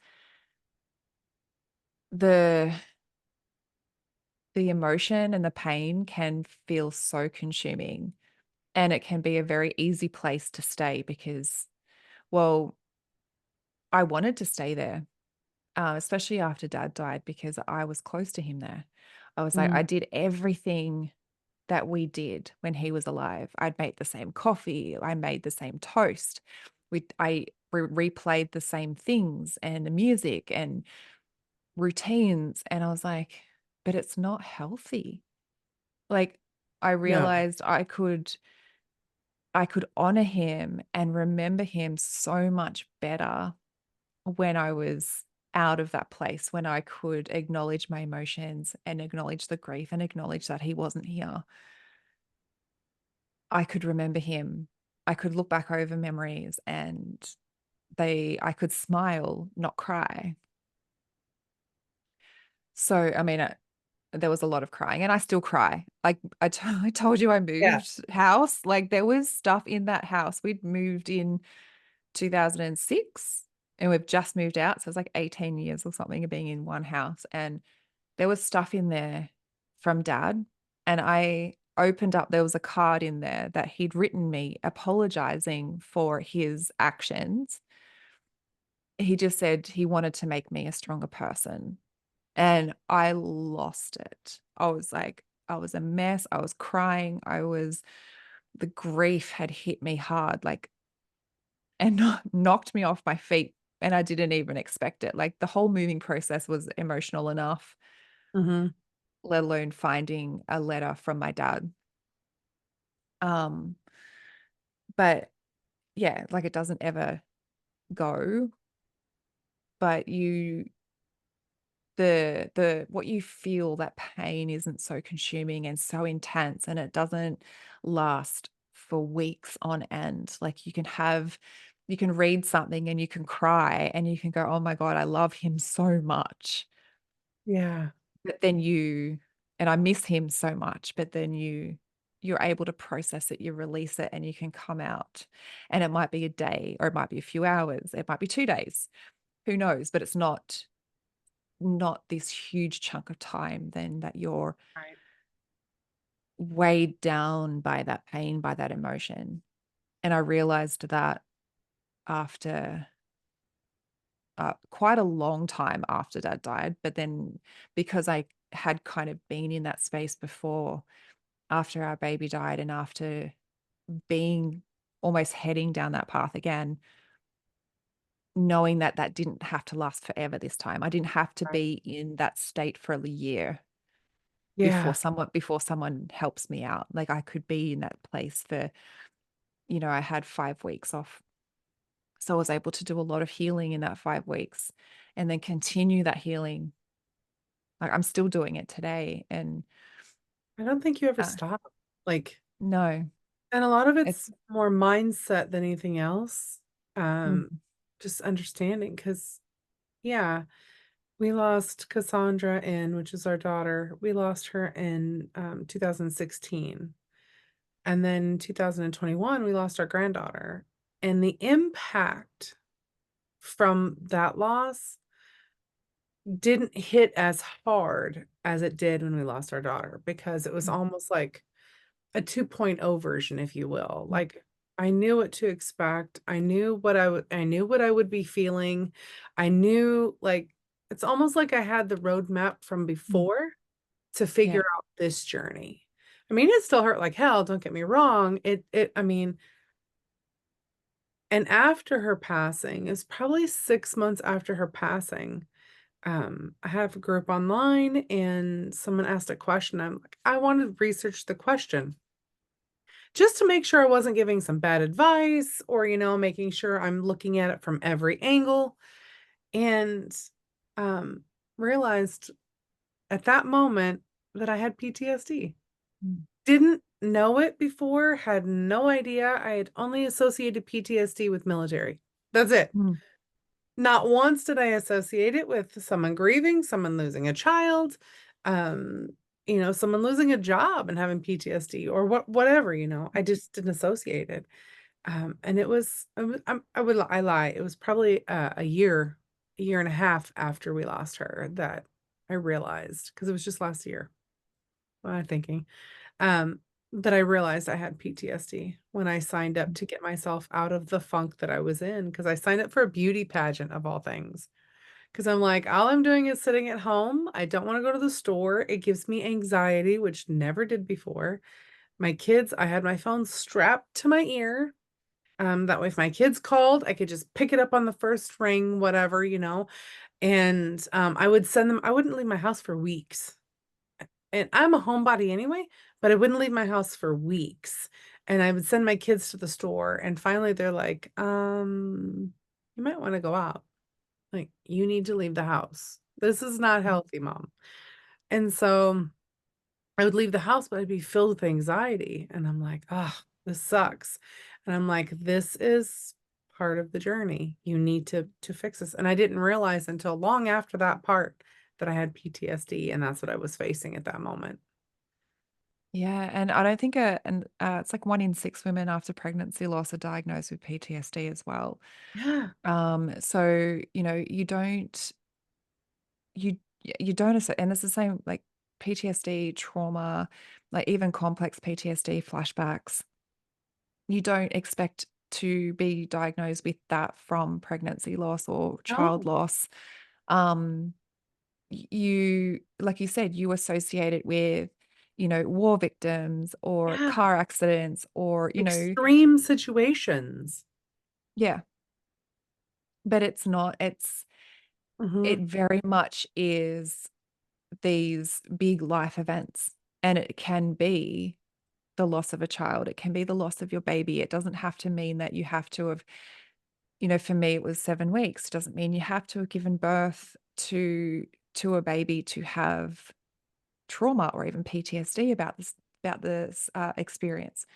the the emotion and the pain can feel so consuming and it can be a very easy place to stay because, well, I wanted to stay there, especially after dad died because I was close to him there. I was like, Mm. I did everything that we did when he was alive. I'd made the same coffee, I made the same toast. Replayed the same things and the music and routines, and I was like, but it's not healthy. Like, I No. realized I could honor him and remember him so much better when I was out of that place, when I could acknowledge my emotions and acknowledge the grief and acknowledge that he wasn't here. I could remember him. I could look back over memories and I could smile, not cry. So, I mean, there was a lot of crying and I still cry. Like I told you I Yeah. moved house. Like there was stuff in that house. We'd moved in 2006 and we've just moved out. So it's like 18 years or something of being in one house. And there was stuff in there from dad. And I opened up, there was a card in there that he'd written me apologizing for his actions. He just said he wanted to make me a stronger person. And I lost it. I was like, I was a mess. I was crying. The grief had hit me hard, like, and knocked me off my feet. And I didn't even expect it. Like the whole moving process was emotional enough, Mhm. let alone finding a letter from my dad. Um, but yeah, like it doesn't ever go, but the what you feel, that pain isn't so consuming and so intense, and it doesn't last for weeks on end. Like you can read something and you can cry and you can go, oh my god, I love him so much, Yeah. but then you and I miss him so much, but then you're able to process it, you release it, and you can come out. And it might be a day, or it might be a few hours, it might be 2 days, who knows, but it's not this huge chunk of time then that you're Right. weighed down by that pain, by that emotion. And I realized that after quite a long time after dad died. But then because I had kind of been in that space before, after our baby died and after being almost heading down that path again, knowing that that didn't have to last forever this time. I didn't have to Right. be in that state for a year Yeah. before someone helps me out. Like I could be in that place for, I had 5 weeks off. So I was able to do a lot of healing in that 5 weeks and then continue that healing. Like I'm still doing it today and I don't think you ever uh, stop. Like, no, and a lot of it's it's more mindset than anything else. Um, mm, just understanding because yeah, we lost Cassandra which is our daughter. We lost her in 2016. And then 2021, we lost our granddaughter. And the impact from that loss didn't hit as hard as it did when we lost our daughter because it was mm, almost like a 2.0 version, if you will. mm, Like I knew what to expect. I knew what I would be feeling. I knew like it's almost like I had the roadmap from mm, before to yeah, figure out this journey. I mean, it still hurt like hell, don't get me wrong. I mean, and after her passing, it's probably 6 months after her passing. I have a group online and someone asked a question. I'm like, I wanted to research the question just to make sure I wasn't giving some bad advice or, making sure I'm looking at it from every angle. And um, realized at that moment that I had PTSD. mm, Didn't know it before, had no idea. I had only associated PTSD with military. That's it. mm, Not once did I associate it with someone grieving, someone losing a child, um, someone losing a job and having PTSD or whatever, I just didn't associate it. And I lie. It was probably a year and a half after we lost her that I realized because it was just last year. What am I thinking? that I realized I had PTSD when I signed up to get myself out of the funk that I was in, because I signed up for a beauty pageant of all things. Because I'm like, all I'm doing is sitting at home. I don't want to go to the store. It gives me anxiety, which never did before. My kids, I had my phone strapped to my ear. That way, if my kids called, I could just pick it up on the first ring, whatever, And I would send them, I wouldn't leave my house for weeks. And I'm a homebody anyway, but I wouldn't leave my house for weeks. And I would send my kids to the store. And finally, they're like, you might want to go out. Like, you need to leave the house. This is not healthy, mom. And so I would leave the house, but I'd be filled with anxiety. And I'm like, oh, this sucks. And I'm like, this is part of the journey. You need to fix this. And I didn't realize until long after that part that I had PTSD, and that's what I was facing at that moment. Yeah, and I don't think it's like 1 in 6 women after pregnancy loss are diagnosed with PTSD as well. Yeah. So, you you don't and it's the same like PTSD, trauma, like even complex PTSD flashbacks. You don't expect to be diagnosed with that from pregnancy loss or child No. loss. Um, you like you said, you associate it with, war victims or Yeah. car accidents or, Extreme situations. yeah, but it's not. It Mhm. very much is these big life events, and it can be the loss of a child. It can be the loss of your baby. It doesn't have to mean that you have to have, for me, it was 7 weeks. It doesn't mean you have to have given birth to a baby to have trauma or even PTSD about this experience.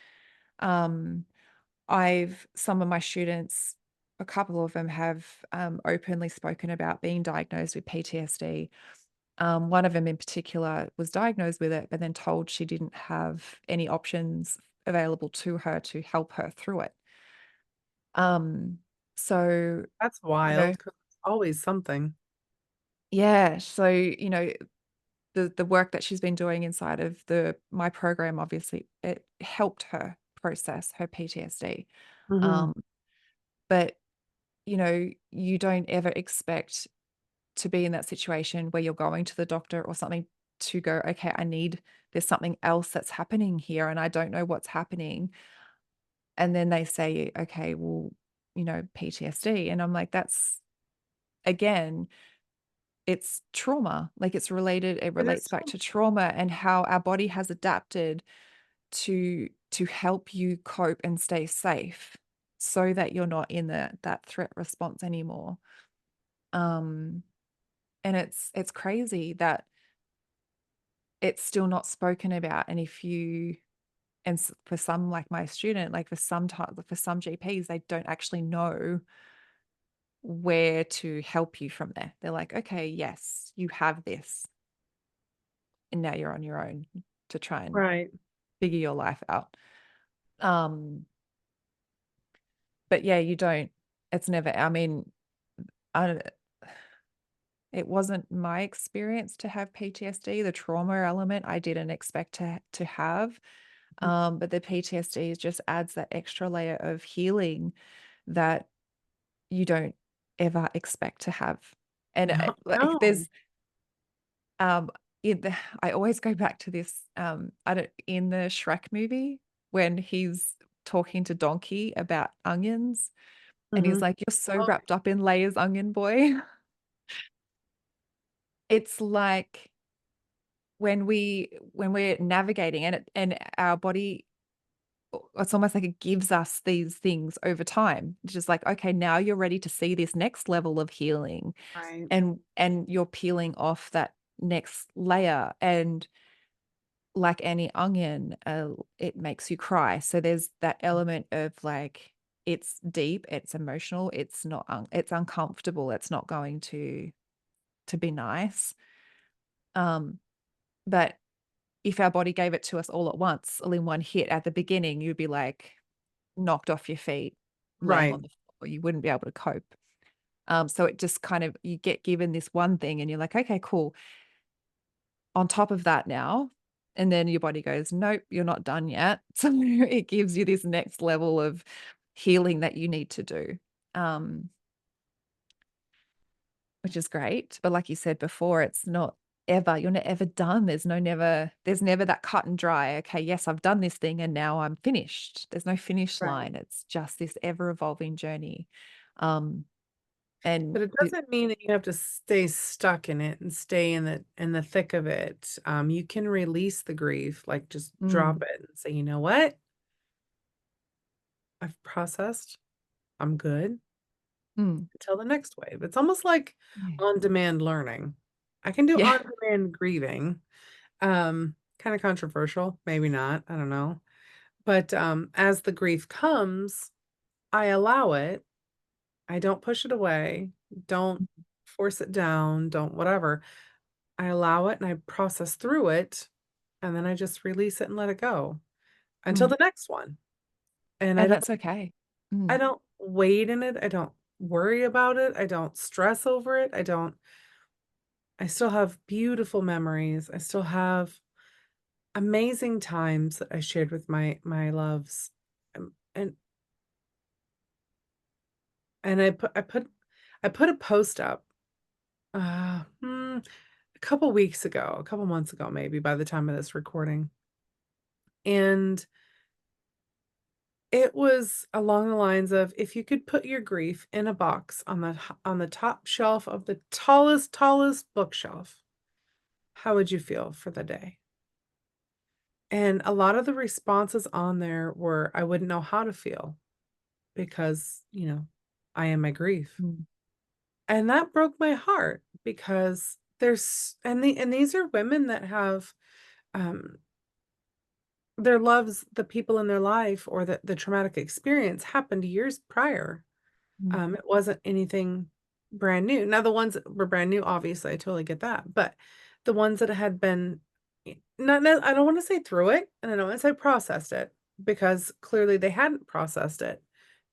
Um, I've some of my students, a couple of them have openly spoken about being diagnosed with PTSD. One of them in particular was diagnosed with it, but then told she didn't have any options available to her to help her through it. Um, so, That's you know, wild, 'cause it's always something. yeah, so, the work that she's been doing inside of the my program, obviously, it helped her process her PTSD. Mhm. Um, but, you don't ever expect to be in that situation where you're going to the doctor or something to go, "Okay, there's something else that's happening here, and I don't know what's happening." And then they say, "Okay, well, PTSD." And I'm like, "That's again, it's trauma. Like, it It relates is back to trauma and how our body has adapted to help you cope and stay safe so that you're not in that threat response anymore." Um, and it's crazy that it's still not spoken about. And if you and for some like my student, like for some GPs, they don't actually know where to help you from there. They're like, okay, yes, you have this, and now you're on your own to try and right. figure your life out. Um, but yeah, you don't. It's never. I mean, I don't, it wasn't my experience to have PTSD. The trauma element I didn't expect to have. But the PTSD just adds that extra layer of healing that you don't ever expect to have. And No, like no. um, in the, I always go back to this. I don't in the Shrek movie when he's talking to Donkey about onions, and he's Mhm. like, "You're so Oh, wrapped up in layers, onion boy." It's like when we're navigating and our body, it's almost like it gives us these things over time. It's just like, okay, now you're ready to see this next level of healing, right. and you're peeling off that next layer. And like any onion, it makes you cry. So there's that element of like, it's deep, it's emotional, it's not it's uncomfortable, it's not going to be nice. Um, but if our body gave it to us all at once, all in one hit at the beginning, you'd be like knocked off your feet, laying Right. on the floor. You wouldn't be able to cope. So it just kind of, you get given this one thing and you're like, okay, cool. On top of that now, And then your body goes, nope, you're not done yet. So it gives you this next level of healing that you need to do, um, which is great. But like you said before, it's not ever, you're not ever done. There's never that cut and dry. Okay, yes, I've done this thing and now I'm finished. There's no finish Right. line. It's just this ever evolving journey. Um, and But it doesn't mean that you have to stay stuck in it and stay in the thick of it. You can release the grief, like just drop mm, it and say, you know what? I've processed. I'm good mm, until the next wave. It's almost like yeah. on-demand learning. I can do Yeah. on-demand grieving. Kind of controversial, maybe not. I don't know. But as the grief comes, I allow it. I don't push it away. Don't force it down. Don't whatever. I allow it and I process through it, and then I just release it and let it go until Mm. the next one. And And that's okay. I Mm, don't wait in it. I don't worry about it. I don't stress over it. I still have beautiful memories. I still have amazing times that I shared with my loves. And I put a post up a couple weeks ago, a couple months ago maybe by the time of this recording. And it was along the lines of, if you could put your grief in a box on on the top shelf of the tallest bookshelf, how would you feel for the day? And a lot of the responses on there were, I wouldn't know how to feel because, I am my grief. mm, And that broke my heart because and these are women that have um their loves, the people in their life or the traumatic experience happened years prior. mm, It wasn't anything brand new. Now, the ones that were brand new, obviously, I totally get that, but the ones that had been I don't wanna say through it, and I don't wanna say processed it, because clearly they hadn't processed it,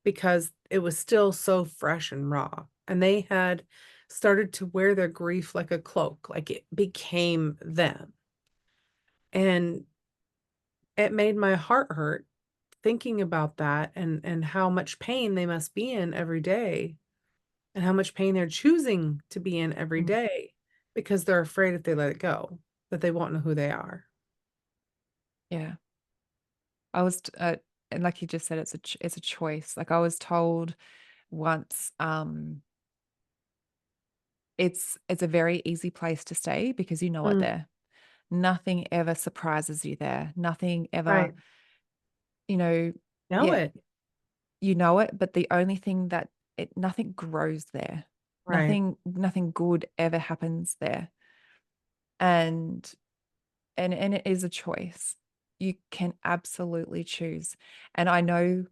because it was still so fresh and raw, and they had started to wear their grief like a cloak, like it became them, and it made my heart hurt thinking about that and how much pain they must be in every day. And how much pain they're choosing to be in every mm. day because they're afraid if they let it go, that they won't know who they are. Yeah. I was and like you just said, it's a choice. Like I was told once, it's a very easy place to stay because you know it Mm, there. Nothing ever surprises you there. Nothing ever, right. you know, Know yeah, it. you know it, but the only thing that nothing grows there. Right. Nothing good ever happens there. And and it is a choice. You can absolutely choose. And I know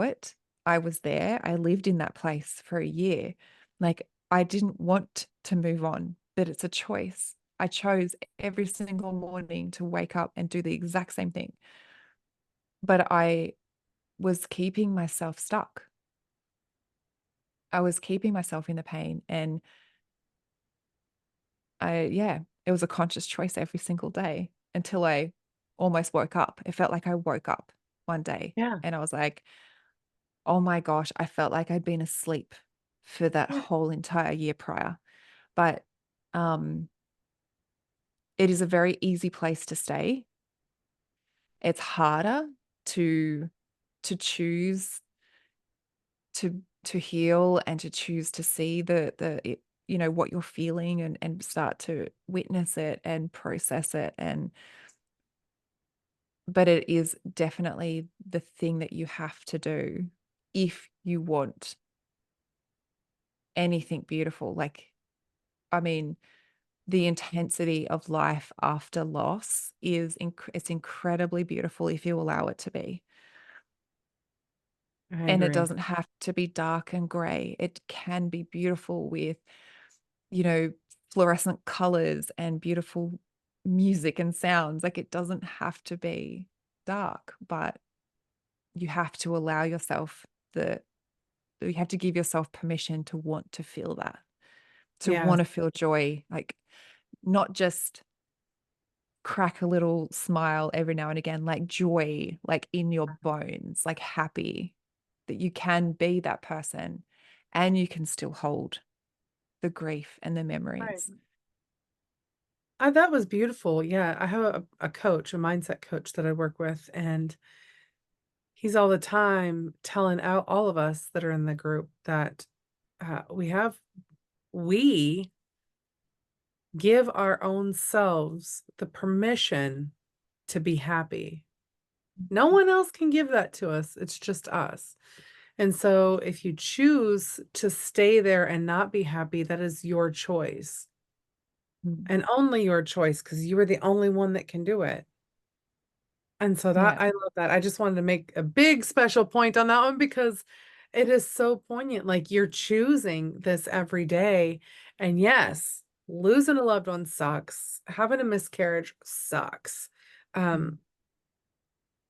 it. I was there. I lived in that place for a year. Like, I didn't want to move on, but it's a choice. I chose every single morning to wake up and do the exact same thing. But I was keeping myself stuck. I was keeping myself in the pain. And yeah, it was a conscious choice every single day until I almost woke up. It felt like I woke up one day Yeah. and I was like, oh my gosh, I felt like I'd been asleep for that Yeah. whole entire year prior. But um, it is a very easy place to stay. It's harder to choose to heal and to choose to see what you're feeling and start to witness it and process it. And but it is definitely the thing that you have to do if you want anything beautiful. Like, I mean, the intensity of life after loss it's incredibly beautiful if you allow it to be. I And it agree. doesn't have to be dark and gray. It can be beautiful with, you know, fluorescent colors and beautiful music and sounds. Like, it doesn't have to be dark, but you have to allow yourself the you have to give yourself permission to want to feel that, to Yes. want to feel joy, like not just crack a little smile every now and again, like joy, like in your bones, like happy that you can be that person and you can still hold the grief and the Right. memories. That was beautiful. Yeah, I have a coach, a mindset coach that I work with, and he's all the time telling out all of us that are in the group that we give our own selves the permission to be happy. No one else can give that to us. It's just us. And so if you choose to stay there and not be happy, that is your choice Mm. and only your choice because you are the only one that can do it. And so that Yeah. I love that. I just wanted to make a big special point on that one because it is so poignant. Like you're choosing this every day. And yes, losing a loved one sucks. Having a miscarriage sucks. Mm. Um,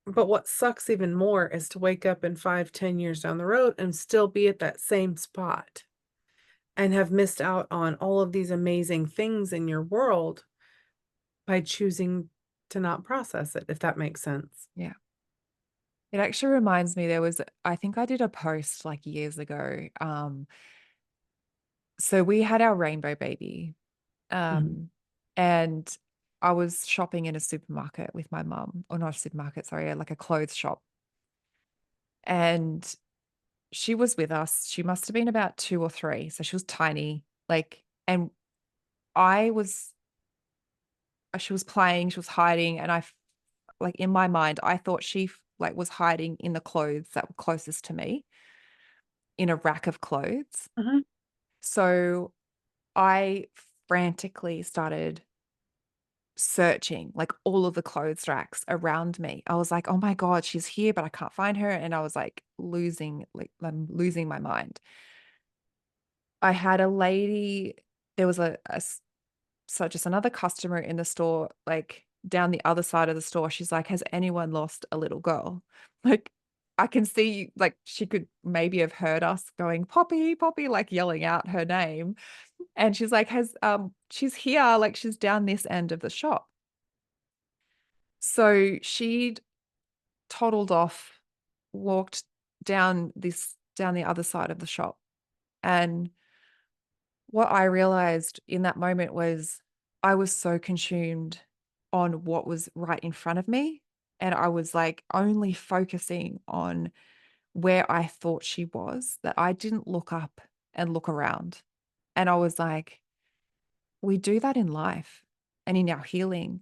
but what sucks even more is to wake up in 5, 10 years down the road and still be at that same spot and have missed out on all of these amazing things in your world by choosing to not process it, if that makes sense. Yeah. It actually reminds me, I think I did a post like years ago. So we had our rainbow baby. Mhm. Um, and I was shopping in a supermarket with my mum, or not a supermarket, sorry, like a clothes shop. And she was with us. She must have been about 2 or 3. So she was tiny. And I was, she was playing, she was hiding. And like in my mind, I thought like was hiding in the clothes that were closest to me in a rack of clothes. Mhm. So I frantically started searching like all of the clothes racks around me. I was like, "Oh my God, she's here, but I can't find her." And I was like I'm losing my mind. I had a lady, there was so just another customer in the store, like down the other side of the store. She's like, "Has anyone lost a little girl?" Like I can see like she could maybe have heard us going, "Poppy, Poppy," like yelling out her name. And she's like, she's here, like she's down this end of the shop. So she toddled off, walked down the other side of the shop. And what I realized in that moment was I was so consumed on what was right in front of me. And I was like only focusing on where I thought she was, that I didn't look up and look around. And I was like, we do that in life and in our healing.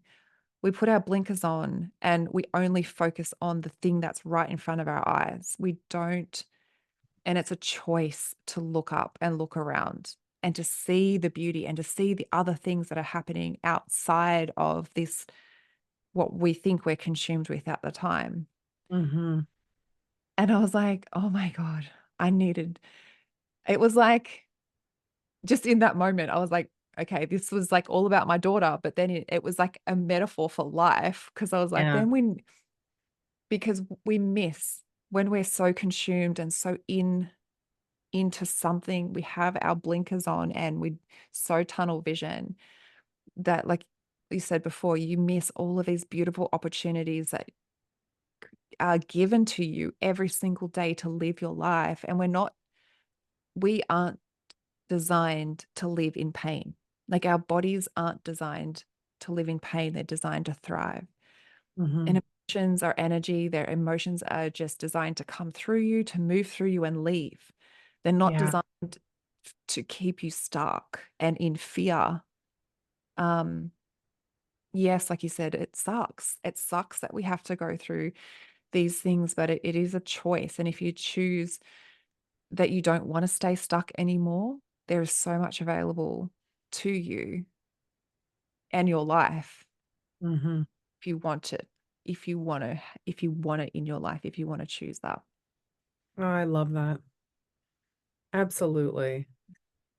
We put our blinkers on and we only focus on the thing that's right in front of our eyes. We don't, and it's a choice to look up and look around and to see the beauty and to see the other things that are happening outside of this, what we think we're consumed with at the time. Mhm. And I was like, oh my God, it was like, just in that moment, I was like, okay, this was like all about my daughter. But then it was like a metaphor for life because I was like, Yeah. because we miss when we're so consumed and so into something, we have our blinkers on and we so tunnel vision that, like you said before, you miss all of these beautiful opportunities that are given to you every single day to live your life. And we aren't designed to live in pain. Like our bodies aren't designed to live in pain, they're designed to thrive. And Mhm. emotions are energy. Their emotions are just designed to come through you, to move through you and leave. They're not Yeah. designed to keep you stuck and in fear. Um, yes, like you said, it sucks. It sucks that we have to go through these things, but it is a choice. And if you choose that you don't want to stay stuck anymore, there is so much available to you and your life Mhm. if you want it, if you want it in your life, if you want to choose that. Oh, I love that. Absolutely.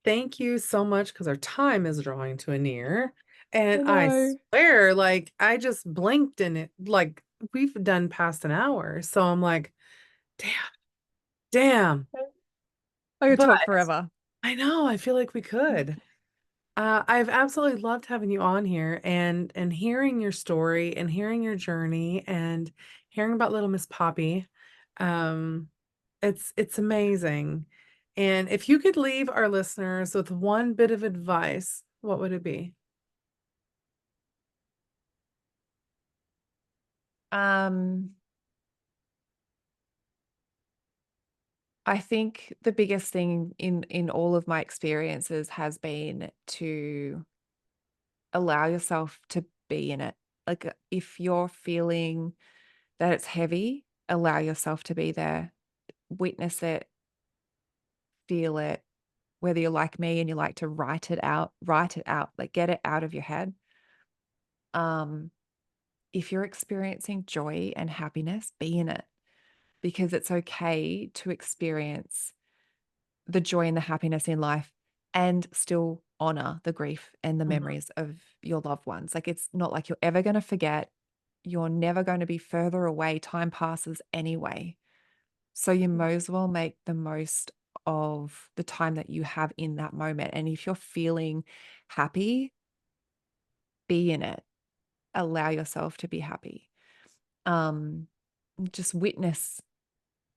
Thank you so much because our time is drawing to a near. And I I know. swear, like, I just blinked and it, like, we've done past an hour. So I'm like, damn, damn. I could But talk forever. I know, I feel like we could. I've absolutely loved having you on here and hearing your story and hearing your journey and hearing about little Miss Poppy. Um, it's amazing. And if you could leave our listeners with one bit of advice, what would it be? Um, I think the biggest thing in all of my experiences has been to allow yourself to be in it. Like if you're feeling that it's heavy, allow yourself to be there, witness it, feel it. Whether you're like me and you like to write it out, like get it out of your head. Um, if you're experiencing joy and happiness, be in it because it's okay to experience the joy and the happiness in life and still honor the grief and the Mhm. memories of your loved ones. Like it's not like you're ever going to forget. You're never going to be further away. Time passes anyway. So you may as well make the most of the time that you have in that moment. And if you're feeling happy, be in it. Allow yourself to be happy. Um, just witness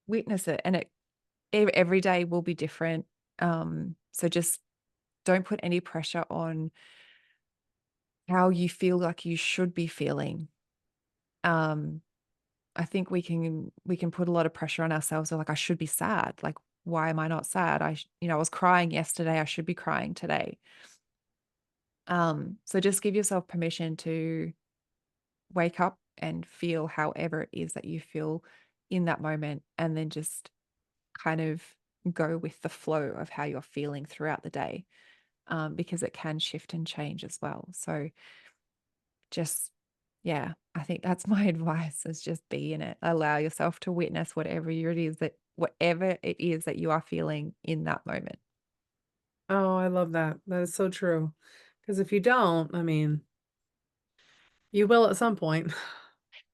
it. And every day will be different. So just don't put any pressure on how you feel like you should be feeling. Um, I think we can put a lot of pressure on ourselves. Like I should be sad. Like why am I not sad? I was crying yesterday. I should be crying today. So just give yourself permission to wake up and feel however it is that you feel in that moment, and then just kind of go with the flow of how you're feeling throughout the day, because it can shift and change as well. So just, yeah, I think that's my advice is just be in it. Allow yourself to witness whatever it is that you are feeling in that moment. Oh, I love that. That is so true. Because if you don't, I mean, you will at some point.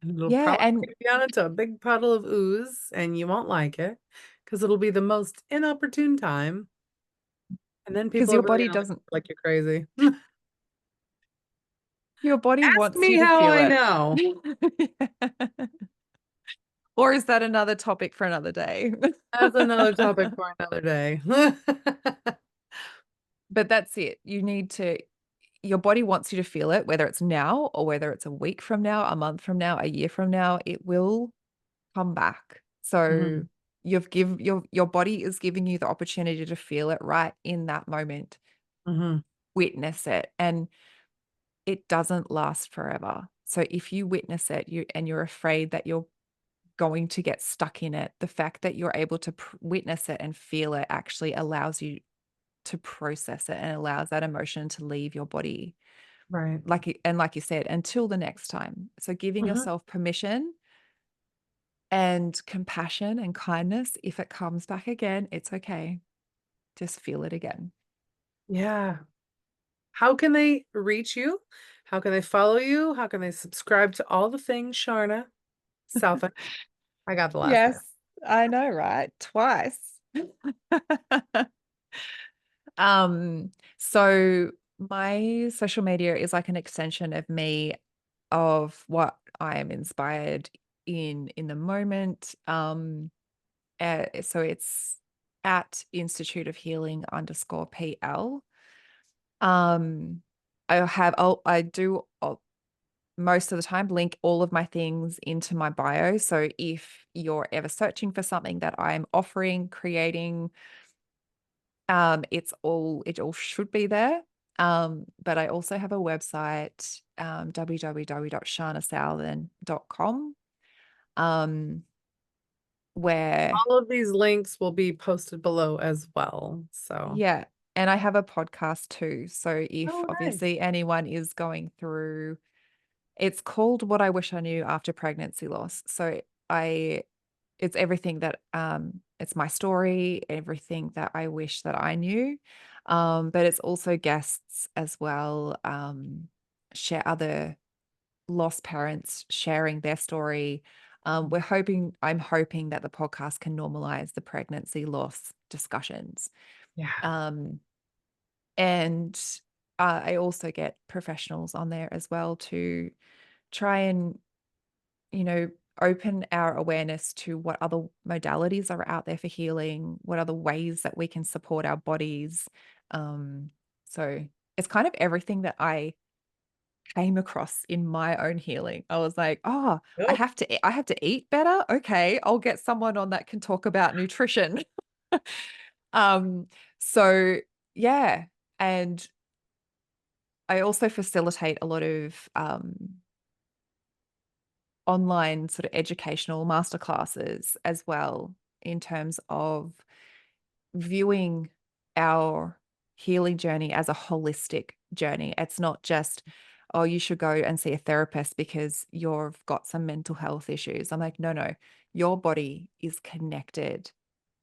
And it'll Yeah, probably and take you down into a big puddle of ooze, and you won't like it because it'll be the most inopportune time. And then because people are really gonna look like you're crazy. your body Ask wants you me to how feel I it. know. Or is that another topic for another day? That's another topic for another day. But that's it. Your body wants you to feel it, whether it's now or whether it's a week from now, a month from now, a year from now, it will come back. So Mhm, your body is giving you the opportunity to feel it right in that moment. mhm, Witness it. And it doesn't last forever. So if you witness it, you're afraid that you're going to get stuck in it, the fact that you're able to witness it and feel it actually allows you to process it and allows that emotion to leave your body. right. Like you said, until the next time. So giving Mhm, yourself permission and compassion and kindness. If it comes back again, it's okay. Just feel it again. yeah. How can they reach you? How can they follow you? How can they subscribe to all the things, Sharna Southan? I got the last name. Yes, I know, right? Twice. So my social media is like an extension of me, of what I am inspired in the moment. So it's at Institute of Healing _PL. Um, I do most of the time link all of my things into my bio. So if you're ever searching for something that I'm offering, creating, it all should be there. But I also have a website, www.sharnasouthan.com, um, where All of these links will be posted below as well. So, yeah, and I have a podcast too. So if oh, nice. obviously anyone is going through, it's called What I Wish I Knew After Pregnancy Loss. So I it's everything that it's my story, everything that I wish that I knew. But it's also guests as well, share other lost parents sharing their story. I'm hoping that the podcast can normalize the pregnancy loss discussions. Yeah. Um, and I also get professionals on there as well to try and, you know, open our awareness to what other modalities are out there for healing, what other ways that we can support our bodies. Um, so it's kind of everything that I came across in my own healing. I was like, "Oh, Oh, I have to eat better? Okay, I'll get someone on that can talk about nutrition." Um, so yeah, and I also facilitate a lot of, online sort of educational masterclasses as well in terms of viewing our healing journey as a holistic journey. It's not just, oh, you should go and see a therapist because you've got some mental health issues. I'm like, no, no, your body is connected,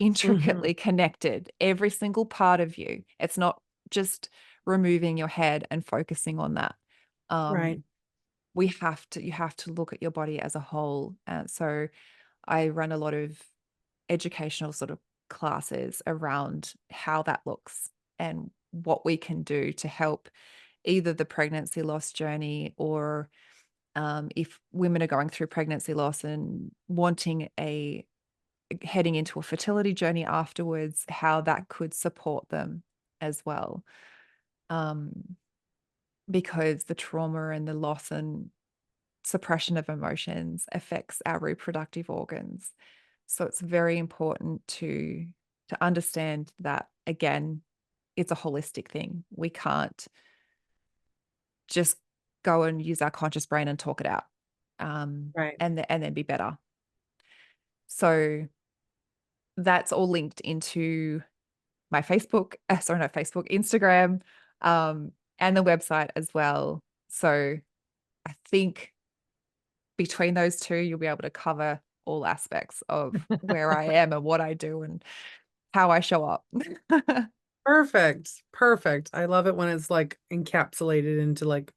mhm. intricately connected, every single part of you. It's not just removing your head and focusing on that. Right, Um, you have to look at your body as a whole. So I run a lot of educational sort of classes around how that looks and what we can do to help either the pregnancy loss journey or if women are going through pregnancy loss and wanting a heading into a fertility journey afterwards, how that could support them as well. Um, because the trauma and the loss and suppression of emotions affects our reproductive organs. So it's very important to understand that again, it's a holistic thing. We can't just go and use our conscious brain and talk it out, right. and then be better. So that's all linked into my Facebook, sorry, not Facebook, Instagram, and the website as well. So I think between those two, you'll be able to cover all aspects of where I am and what I do and how I show up. Perfect, perfect. I love it when it's, like, encapsulated into, like,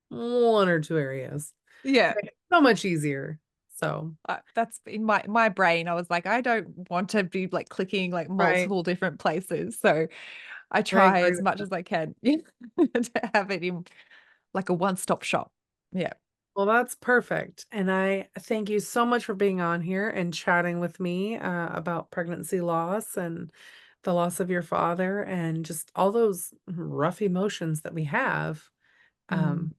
1 or 2 areas. Yeah. Make it so much easier. So, That's in my brain. I was like, I don't want to be like clicking like right. multiple different places. So I I try agree as with much that. as I can to have it in like a one-stop shop. Yeah. Well, that's perfect, and I thank you so much for being on here and chatting with me, about pregnancy loss and the loss of your father and just all those rough emotions that we have, Mm. um,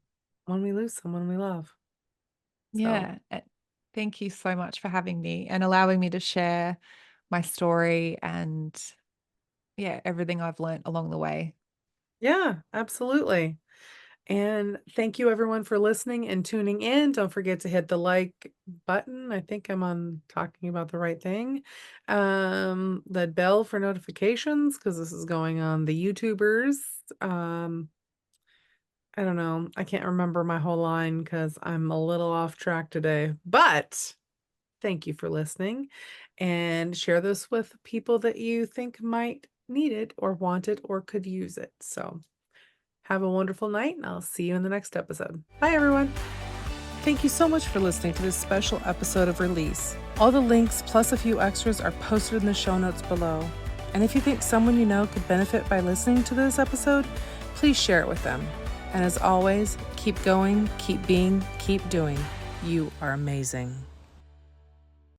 when we lose someone we love. So, Yeah. Thank you so much for having me and allowing me to share my story and yeah, everything I've learned along the way. yeah, absolutely. And thank you everyone for listening and tuning in. Don't forget to hit the like button. I think I'm on talking about the right thing. The bell for notifications because this is going on the YouTubers. Um, I don't know. I can't remember my whole line because I'm a little off track today. But thank you for listening and share this with people that you think might need it or want it or could use it. So have a wonderful night, and I'll see you in the next episode. Bye, everyone. Thank you so much for listening to this special episode of Release. All the links plus a few extras are posted in the show notes below. And if you think someone you know could benefit by listening to this episode, please share it with them. And as always, keep going, keep being, keep doing. You are amazing.